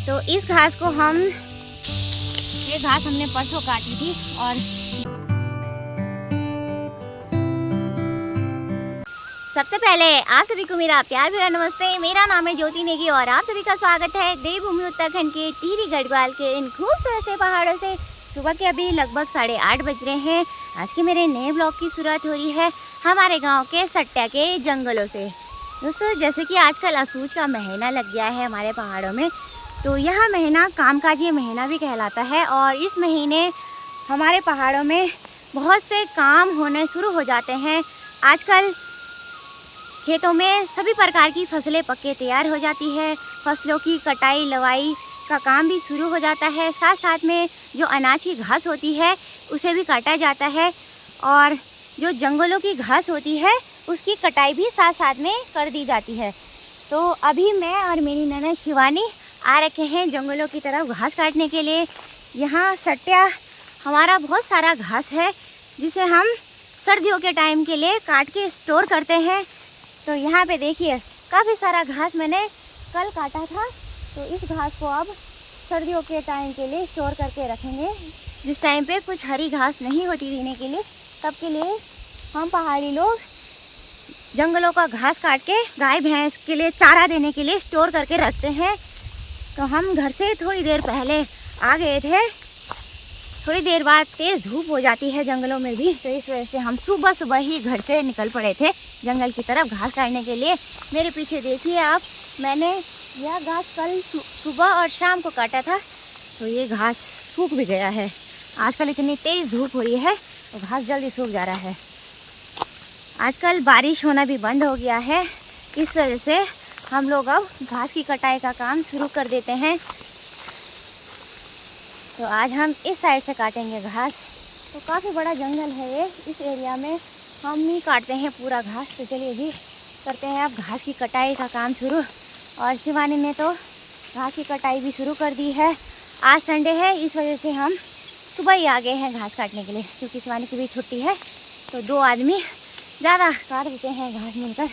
तो इस घास को ये घास हमने परसों काटी थी। और सबसे पहले आप सभी को मेरा प्यार भरा नमस्ते। मेरा नाम है ज्योति नेगी और आप सभी का स्वागत है देवभूमि उत्तराखंड के टिहरी गढ़वाल के इन खूबसूरत से पहाड़ों से। सुबह के अभी लगभग 8:30 बज रहे हैं। आज के मेरे नए ब्लॉग की शुरुआत हो रही है हमारे गांव के सट्टा के जंगलों से। दोस्तों, जैसे कि आजकल असूज का महीना लग गया है हमारे पहाड़ों में, तो यह महीना कामकाजी महीना भी कहलाता है। और इस महीने हमारे पहाड़ों में बहुत से काम होने शुरू हो जाते हैं। आजकल खेतों में सभी प्रकार की फसलें पक्के तैयार हो जाती है। फसलों की कटाई लवाई का काम भी शुरू हो जाता है। साथ साथ में जो अनाज की घास होती है उसे भी काटा जाता है। और जो जंगलों की घास होती है उसकी कटाई भी साथ साथ में कर दी जाती है। तो अभी मैं और मेरी ननद शिवानी आ रखे हैं जंगलों की तरफ घास काटने के लिए। यहाँ सट्टा हमारा बहुत सारा घास है जिसे हम सर्दियों के टाइम के लिए काट के स्टोर करते हैं। तो यहाँ पे देखिए काफ़ी सारा घास मैंने कल काटा था, तो इस घास को अब सर्दियों के टाइम के लिए स्टोर करके रखेंगे। जिस टाइम पे कुछ हरी घास नहीं होती देने के लिए, तब के लिए हम पहाड़ी लोग जंगलों का घास काट के गाय भैंस के लिए चारा देने के लिए स्टोर करके रखते हैं। तो हम घर से थोड़ी देर पहले आ गए थे। थोड़ी देर बाद तेज़ धूप हो जाती है जंगलों में भी, तो इस वजह से हम सुबह सुबह ही घर से निकल पड़े थे जंगल की तरफ घास काटने के लिए। मेरे पीछे देखिए आप, मैंने यह घास कल सुबह और शाम को काटा था, तो ये घास सूख भी गया है। आजकल इतनी तेज़ धूप हो रही है तो घास जल्दी सूख जा रहा है। आजकल बारिश होना भी बंद हो गया है, इस वजह से हम लोग अब घास की कटाई का काम शुरू कर देते हैं। तो आज हम इस साइड से काटेंगे घास। तो काफ़ी बड़ा जंगल है ये, इस एरिया में हम ही काटते हैं पूरा घास। तो चलिए जी करते हैं अब घास की कटाई का काम शुरू। और शिवानी ने तो घास की कटाई भी शुरू कर दी है। आज संडे है, इस वजह से हम सुबह ही आ गए हैं घास काटने के लिए, क्योंकि शिवानी की भी छुट्टी है। तो 2 आदमी ज़्यादा काट देते हैं घास मिलकर।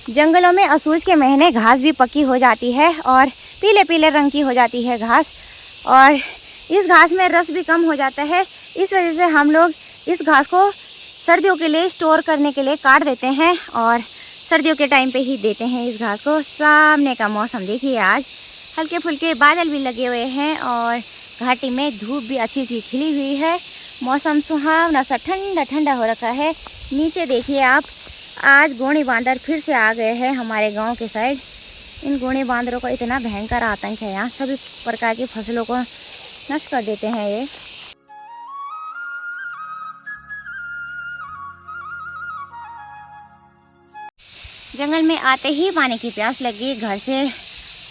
जंगलों में असूज के महीने घास भी पक्की हो जाती है और पीले पीले रंग की हो जाती है घास। और इस घास में रस भी कम हो जाता है, इस वजह से हम लोग इस घास को सर्दियों के लिए स्टोर करने के लिए काट देते हैं और सर्दियों के टाइम पे ही देते हैं इस घास को। सामने का मौसम देखिए, आज हल्के फुल्के बादल भी लगे हुए हैं और घाटी में धूप भी अच्छी सी खिली हुई है। मौसम सुहावना सा ठंडा ठंडा हो रखा है। नीचे देखिए आप, आज गोणी बांदर फिर से आ गए हैं हमारे गांव के साइड। इन गोणी बांदरों का इतना भयंकर आतंक है, यहाँ सभी प्रकार की फसलों को नष्ट कर देते हैं ये। जंगल में आते ही पानी की प्यास लगी। घर से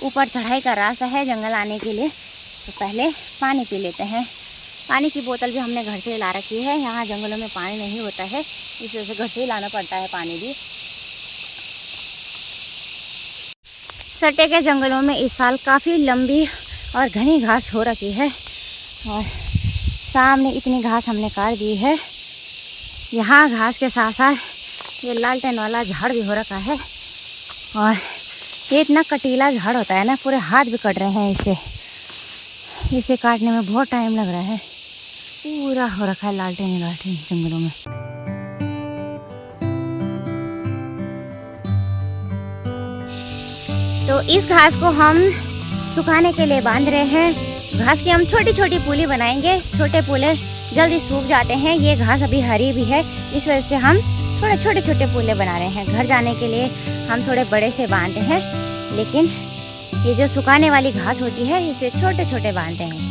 ऊपर चढ़ाई का रास्ता है जंगल आने के लिए, तो पहले पानी पी लेते हैं। पानी की बोतल भी हमने घर से ला रखी है। यहाँ जंगलों में पानी नहीं होता है, इस वजह से घर से ही लाना पड़ता है पानी भी। सट्टे के जंगलों में इस साल काफ़ी लंबी और घनी घास हो रखी है और सामने इतनी घास हमने काट दी है। यहाँ घास के साथ साथ ये लालटेन वाला झाड़ भी हो रखा है और ये इतना कटीला झाड़ होता है ना, पूरे हाथ भी कट रहे हैं इसे काटने में बहुत टाइम लग रहा है। पूरा हो रखा है लालटेन लालटेन जंगलों में। तो इस घास को हम सुखाने के लिए बांध रहे हैं। घास की हम छोटी छोटी पूली बनाएंगे। छोटे पूले जल्दी सूख जाते हैं। ये घास अभी हरी भी है, इस वजह से हम थोड़े छोटे छोटे पूले बना रहे हैं। घर जाने के लिए हम थोड़े बड़े से बांधते हैं, लेकिन ये जो सुखाने वाली घास होती है इसे छोटे छोटे बांधते हैं।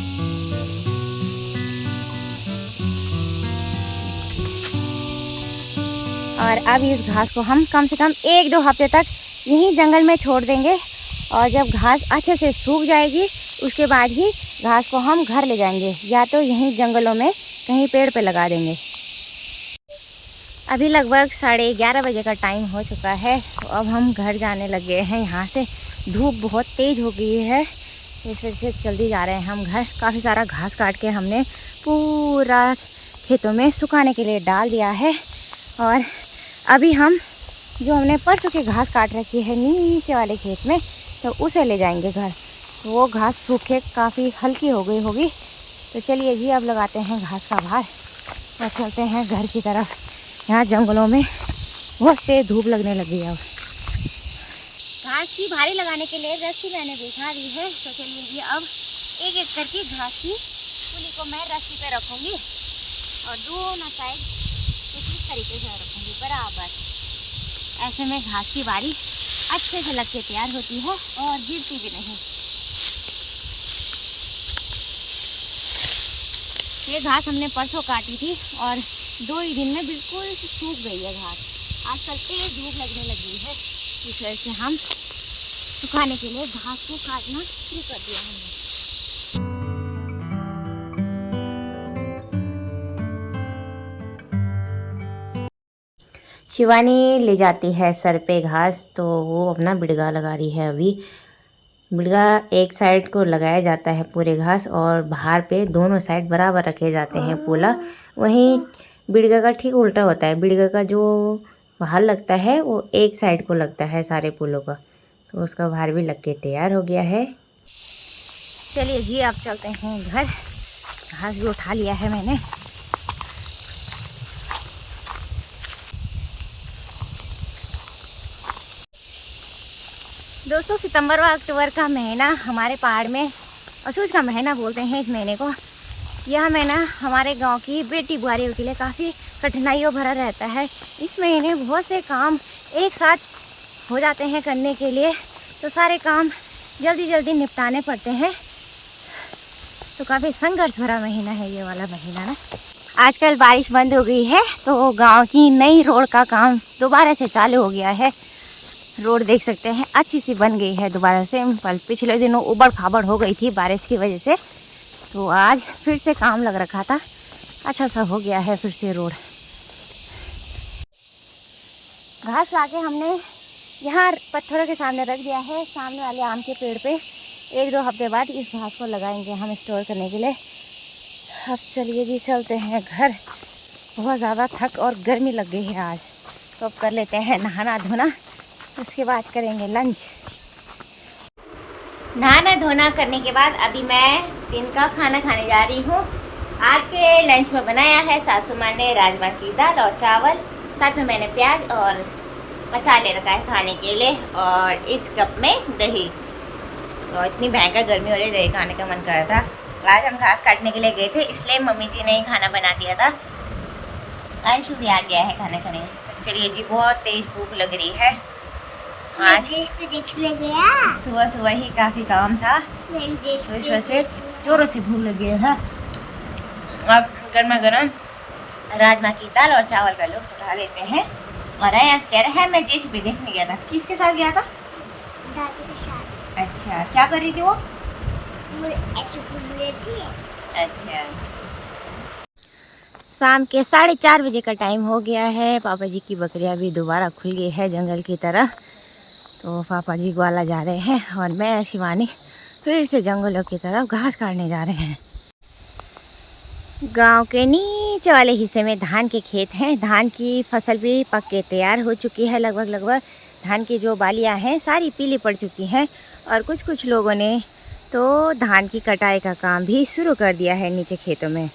और अब इस घास को हम कम से कम 1-2 हफ्ते तक यहीं जंगल में छोड़ देंगे और जब घास अच्छे से सूख जाएगी उसके बाद ही घास को हम घर ले जाएंगे, या तो यहीं जंगलों में कहीं पेड़ पे लगा देंगे। अभी लगभग 11:30 बजे का टाइम हो चुका है। तो अब हम घर जाने लगे हैं। यहाँ से धूप बहुत तेज़ हो गई है, इस वजह से जल्दी जा रहे हैं हम घर। काफ़ी सारा घास काट के हमने पूरा खेतों में सुखाने के लिए डाल दिया है। और अभी हम जो हमने परसों की घास काट रखी है नीचे वाले खेत में, तो उसे ले जाएंगे घर। वो घास सूखे काफ़ी हल्की हो गई होगी। तो चलिए जी अब लगाते हैं घास का भार और चलते हैं घर की तरफ। यहाँ जंगलों में बहुत तेज धूप लगने लगी है। अब घास की भारी लगाने के लिए रस्सी मैंने बिछा दी है। तो चलिए जी अब एक एक करके घास की पुली को मैं रस्सी पे रखूँगी और दोनों साइड इसी तरीके से रखूँगी बराबर। ऐसे में घास की बारी अच्छे से लग के तैयार होती है और गिरती भी नहीं। ये घास हमने परसों काटी थी और 2 ही दिन में बिल्कुल सूख गई है घास। आजकल तेज धूप लगने लगी है, इस वजह से हम सुखाने के लिए घास को काटना शुरू कर दिया हमने। शिवानी ले जाती है सर पे घास, तो वो अपना बिड़गा लगा रही है। अभी बिड़गा एक साइड को लगाया जाता है पूरे घास और बाहर पे दोनों साइड बराबर रखे जाते हैं पोला। वहीं बिड़गा का ठीक उल्टा होता है। बिड़गा का जो बाहर लगता है वो एक साइड को लगता है सारे पोलों का। तो उसका भार भी लग के तैयार हो गया है। चलिए जी अब चलते हैं घर। घास भी उठा लिया है मैंने। दोस्तों सितंबर और अक्टूबर का महीना हमारे पहाड़ में असूज का महीना बोलते हैं इस महीने को। यह महीना हमारे गांव की बेटी बुआरियों के लिए काफ़ी कठिनाइयों भरा रहता है। इस महीने बहुत से काम एक साथ हो जाते हैं करने के लिए, तो सारे काम जल्दी जल्दी निपटाने पड़ते हैं। तो काफ़ी संघर्ष भरा महीना है ये वाला महीना ना। आजकल बारिश बंद हो गई है तो गांव की नई रोड का काम दोबारा से चालू हो गया है। रोड देख सकते हैं अच्छी सी बन गई है दोबारा से। पिछले दिनों उबड़ खाबड़ हो गई थी बारिश की वजह से, तो आज फिर से काम लग रखा था, अच्छा सा हो गया है फिर से रोड। घास लाके हमने यहाँ पत्थरों के सामने रख दिया है, सामने वाले आम के पेड़ पे। 1-2 हफ्ते बाद इस घास को लगाएंगे हम स्टोर करने के लिए। अब चलिए जी चलते हैं घर। बहुत ज़्यादा थक और गर्मी लग गई है आज, तो अब कर लेते हैं नहाना धोना, उसके बाद करेंगे लंच। नहाना धोना करने के बाद अभी मैं दिन का खाना खाने जा रही हूँ। आज के लंच में बनाया है सासू माँ ने राजमा की दाल और चावल, साथ में मैंने प्याज और अचार ले रखा है खाने के लिए, और इस कप में दही। तो इतनी भयंकर गर्मी हो रही, दही खाने का मन कर रहा था। आज हम घास काटने के लिए गए थे, इसलिए मम्मी जी ने ही खाना बना दिया था। अंशु भी आ गया है खाना खाने। तो चलिए जी बहुत तेज भूख लग रही है। आज देखने गया सुबह सुबह ही काफ़ी काम था, तो इस वजह से जोरों से भूख लग गया था। अब गर्मा गर्म राजमा की दाल और चावल का लुत्फ उठा लेते हैं। और अयांश कह रहा है मैं जेसीबी देखने गया था। किसके साथ गया था? दादी के साथ। अच्छा, क्या कर रही थी वो? अच्छा, शाम के 4:30 बजे का टाइम हो गया है। पापा जी की बकरियां भी दोबारा खुल गई है जंगल की तरह। तो पापा जी ग्वाला जा रहे हैं और मैं शिवानी फिर से जंगलों की तरफ घास काटने जा रहे हैं। गांव के नीचे वाले हिस्से में धान के खेत हैं। धान की फसल भी पक के तैयार हो चुकी है। लगभग धान की जो बालियां हैं सारी पीली पड़ चुकी हैं, और कुछ लोगों ने तो धान की कटाई का काम भी शुरू कर दिया है नीचे खेतों में।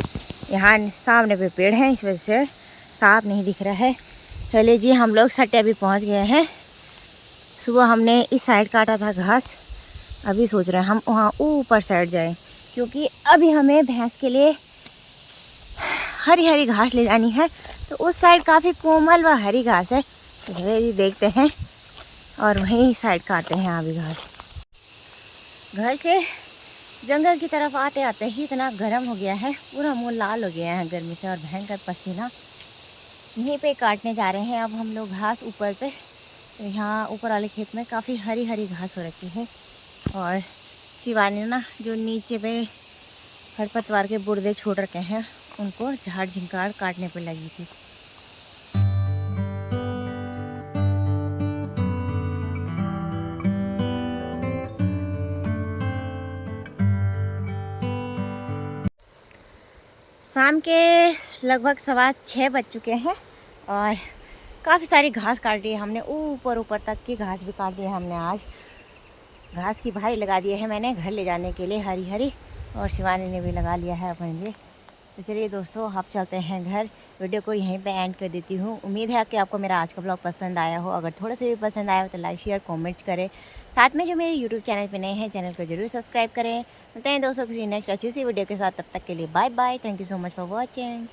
यहाँ सामने पे पेड़ हैं, इस वजह से साफ नहीं दिख रहा है। चलिए जी हम लोग सट्टे भी पहुँच गए हैं। सुबह हमने इस साइड काटा था घास, अभी सोच रहे हैं हम वहाँ ऊपर साइड जाएं, क्योंकि अभी हमें भैंस के लिए हरी हरी घास ले जानी है। तो उस साइड काफ़ी कोमल व हरी घास है, तो चलिए देखते हैं और वहीं साइड काटते हैं अभी घास। घर से जंगल की तरफ आते आते ही इतना गर्म हो गया है, पूरा मुँह लाल हो गया है गर्मी से और भयंकर पसीना। यहीं पे काटने जा रहे हैं अब हम लोग घास ऊपर पे। तो यहाँ ऊपर वाले खेत में काफ़ी हरी हरी घास हो रखी है, और शिवानी ना जो नीचे पे खरपतवार के बुर्दे छोड़ रखे हैं उनको झाड़ झिंकार काटने पे लगी थी। शाम के लगभग 6:15 बज चुके हैं और काफ़ी सारी घास काट दी है हमने। ऊपर तक की घास भी काट दी है हमने आज। घास की भारी लगा दी है मैंने घर ले जाने के लिए हरी हरी, और शिवानी ने भी लगा लिया है अपने लिए। तो चलिए दोस्तों, आप चलते हैं घर। वीडियो को यहीं पे एंड कर देती हूँ। उम्मीद है कि आपको मेरा आज का ब्लॉग पसंद आया हो। अगर थोड़ा सा भी पसंद आया हो तो लाइक शेयर कमेंट्स करें। साथ में जो मेरे यूट्यूब चैनल पे नए हैं, चैनल को जरूर सब्सक्राइब करें। मिलते हैं दोस्तों किसी नेक्स्ट अच्छी सी वीडियो के साथ। तब तक के लिए bye bye. Thank you so much for watching.